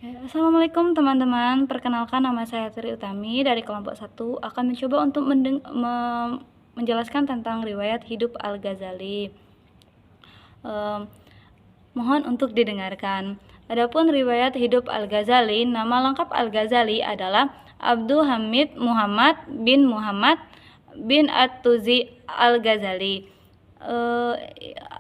Assalamualaikum teman-teman, perkenalkan nama saya Tri Utami dari kelompok 1 akan mencoba untuk menjelaskan tentang riwayat hidup Al-Ghazali. Mohon untuk didengarkan. Adapun riwayat hidup Al-Ghazali, nama lengkap Al-Ghazali adalah Abdul Hamid Muhammad bin At-Tuzi Al-Ghazali.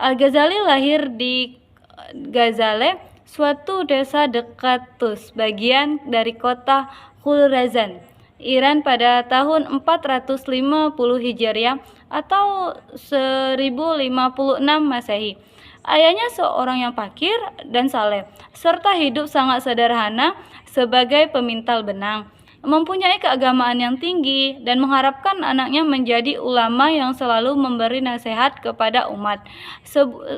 Al-Ghazali lahir di Ghazale, suatu desa dekat Tus, bagian dari kota Khulrazan, Iran pada tahun 450 Hijriah atau 1056 Masehi. Ayahnya seorang yang fakir dan saleh, serta hidup sangat sederhana sebagai pemintal benang. Mempunyai keagamaan yang tinggi dan mengharapkan anaknya menjadi ulama yang selalu memberi nasihat kepada umat.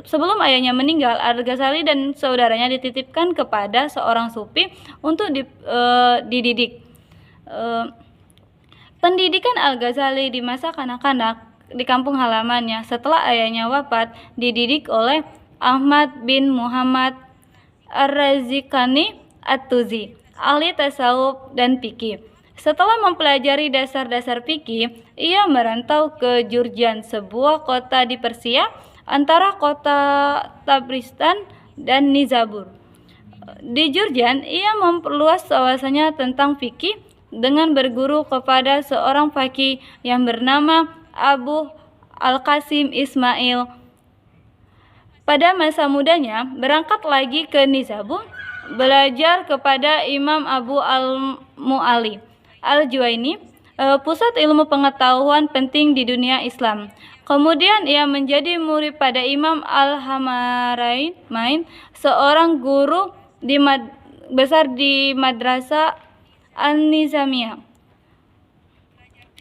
Sebelum ayahnya meninggal, Al-Ghazali dan saudaranya dititipkan kepada seorang sufi untuk dididik. Pendidikan Al-Ghazali di masa kanak-kanak di kampung halamannya setelah ayahnya wafat dididik oleh Ahmad bin Muhammad Ar-Razikani At-Tuzi, ahli tasawuf dan fikih. Setelah mempelajari dasar-dasar fikih, ia merantau ke Jurjan, sebuah kota di Persia antara kota Tabristan dan Nizabur. Di Jurjan, ia memperluas wawasannya tentang fikih dengan berguru kepada seorang faqih yang bernama Abu Al-Qasim Ismail. Pada masa mudanya, berangkat lagi ke Nizabur, belajar kepada Imam Abu Al-Mu'ali Al-Juwaini, pusat ilmu pengetahuan penting di dunia Islam. Kemudian ia menjadi murid pada Imam Al-Hamarain, seorang guru besar di Madrasah An-Nizamiyah.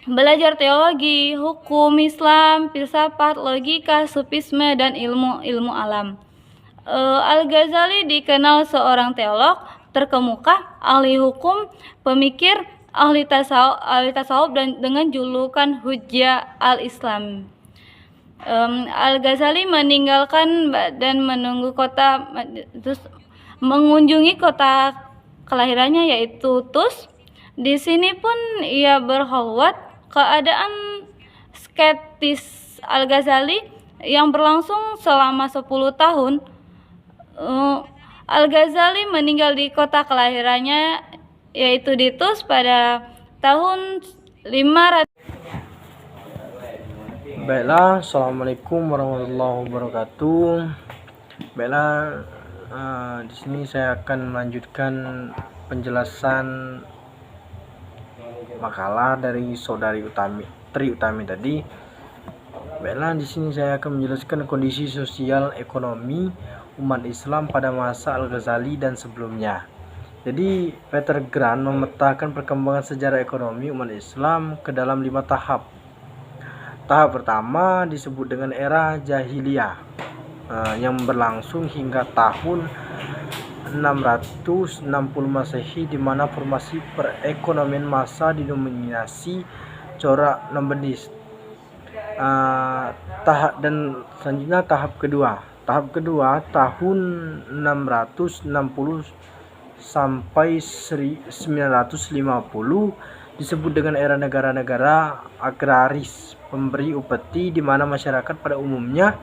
Belajar teologi, hukum Islam, filsafat, logika, sufisme, dan ilmu alam. Al-Ghazali dikenal seorang teolog terkemuka, ahli hukum, pemikir, ahli tasawuf dan dengan julukan Hujjah al-Islam. Al-Ghazali meninggalkan dan mengunjungi kota kelahirannya yaitu Tus. Di sini pun ia berkhalwat. Keadaan skeptis Al-Ghazali yang berlangsung selama 10 tahun. Al-Ghazali meninggal di kota kelahirannya yaitu di Tus pada tahun 500. Baiklah, assalamualaikum warahmatullahi wabarakatuh. Baiklah, di sini saya akan melanjutkan penjelasan makalah dari saudari Tri Utami tadi. Baiklah, di sini saya akan menjelaskan kondisi sosial ekonomi umat Islam pada masa Al-Ghazali dan sebelumnya. Jadi, Peter Grant memetakan perkembangan sejarah ekonomi umat Islam ke dalam 5 tahap. Tahap pertama disebut dengan era Jahiliyah, yang berlangsung hingga tahun 660 Masehi, di mana formasi perekonomian massa didominasi corak nomadis. Dan selanjutnya tahap kedua. Tahap kedua tahun 660 sampai 950 disebut dengan era negara-negara agraris pemberi upeti, di mana masyarakat pada umumnya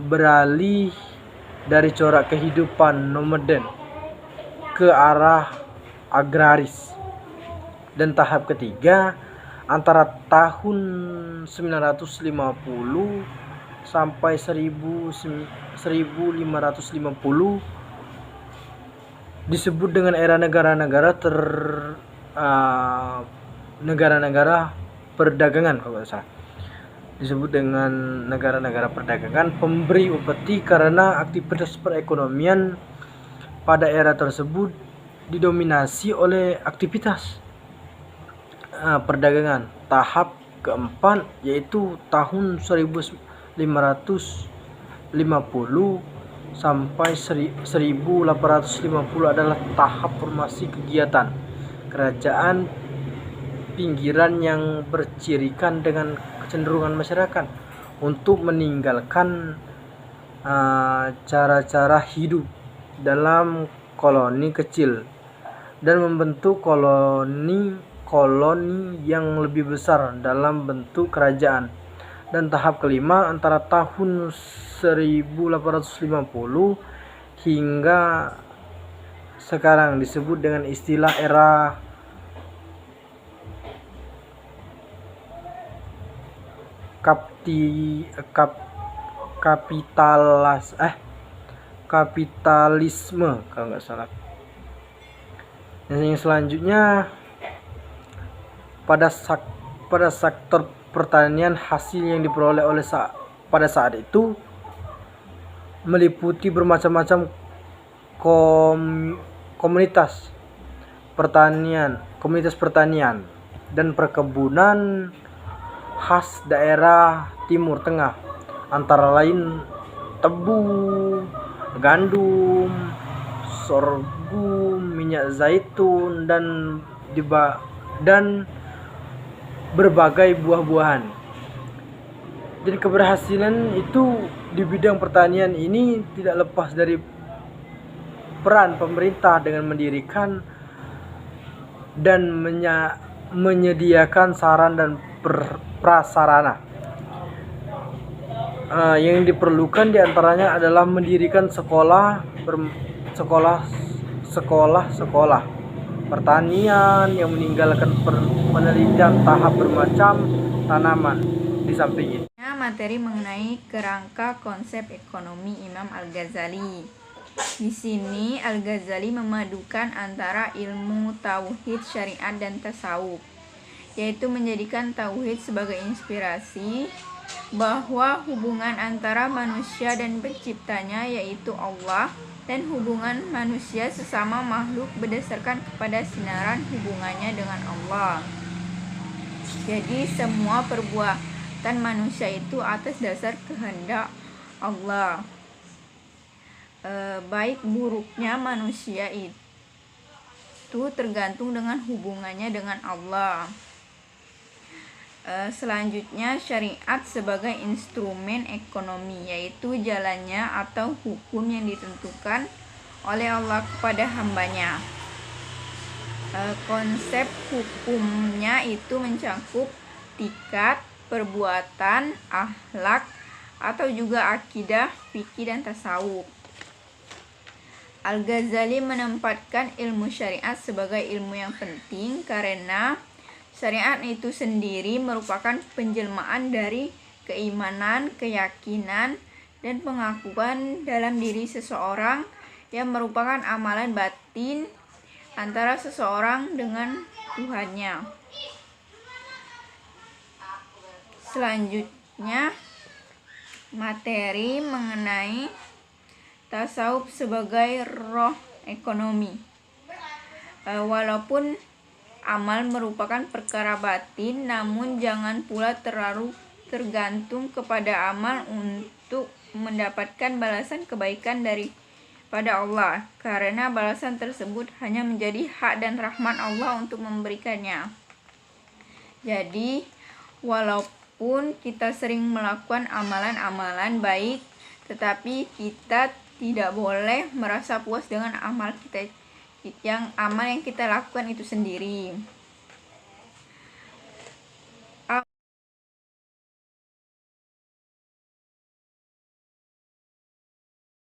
beralih dari corak kehidupan nomaden ke arah agraris. Dan tahap ketiga antara tahun 950 sampai 1550 disebut dengan era negara-negara perdagangan, kalau salah disebut dengan negara-negara perdagangan pemberi upeti, karena aktivitas perekonomian pada era tersebut didominasi oleh aktivitas perdagangan. Tahap keempat yaitu tahun 1550 sampai 1850 adalah tahap formasi kegiatan kerajaan pinggiran yang bercirikan dengan kecenderungan masyarakat untuk meninggalkan cara-cara hidup dalam koloni kecil dan membentuk koloni yang lebih besar dalam bentuk kerajaan. Dan tahap kelima antara tahun 1850 hingga sekarang disebut dengan istilah era kapitalisme kalau nggak salah. Yang selanjutnya pada sektor pertanian, hasil yang diperoleh pada saat itu meliputi bermacam-macam komunitas pertanian dan perkebunan khas daerah Timur Tengah, antara lain tebu, gandum, sorghum, minyak zaitun, dan berbagai buah-buahan. Jadi keberhasilan itu di bidang pertanian ini tidak lepas dari peran pemerintah dengan mendirikan dan menyediakan saran dan prasarana. Yang diperlukan diantaranya adalah mendirikan sekolah pertanian yang meninggalkan penelitian tahap bermacam tanaman. Di samping itu, materi mengenai kerangka konsep ekonomi Imam Al-Ghazali. Di sini Al-Ghazali memadukan antara ilmu tauhid, syariat, dan tasawuf, yaitu menjadikan tauhid sebagai inspirasi bahwa hubungan antara manusia dan penciptanya yaitu Allah, dan hubungan manusia sesama makhluk berdasarkan kepada sinaran hubungannya dengan Allah. Jadi semua perbuatan manusia itu atas dasar kehendak Allah. Baik buruknya manusia itu tergantung dengan hubungannya dengan Allah. Selanjutnya syariat sebagai instrumen ekonomi, yaitu jalannya atau hukum yang ditentukan oleh Allah kepada hambanya. Konsep hukumnya itu mencakup tingkat, perbuatan, akhlak, atau juga akidah, fikih, dan tasawuf. Al-Ghazali menempatkan ilmu syariat sebagai ilmu yang penting karena syariat itu sendiri merupakan penjelmaan dari keimanan, keyakinan, dan pengakuan dalam diri seseorang yang merupakan amalan batin antara seseorang dengan Tuhannya. Selanjutnya, materi mengenai tasawuf sebagai roh ekonomi. Walaupun amal merupakan perkara batin, namun jangan pula terlalu tergantung kepada amal untuk mendapatkan balasan kebaikan daripada Allah, karena balasan tersebut hanya menjadi hak dan rahmat Allah untuk memberikannya. Jadi, walaupun kita sering melakukan amalan-amalan baik, tetapi kita tidak boleh merasa puas dengan amal yang kita lakukan itu sendiri.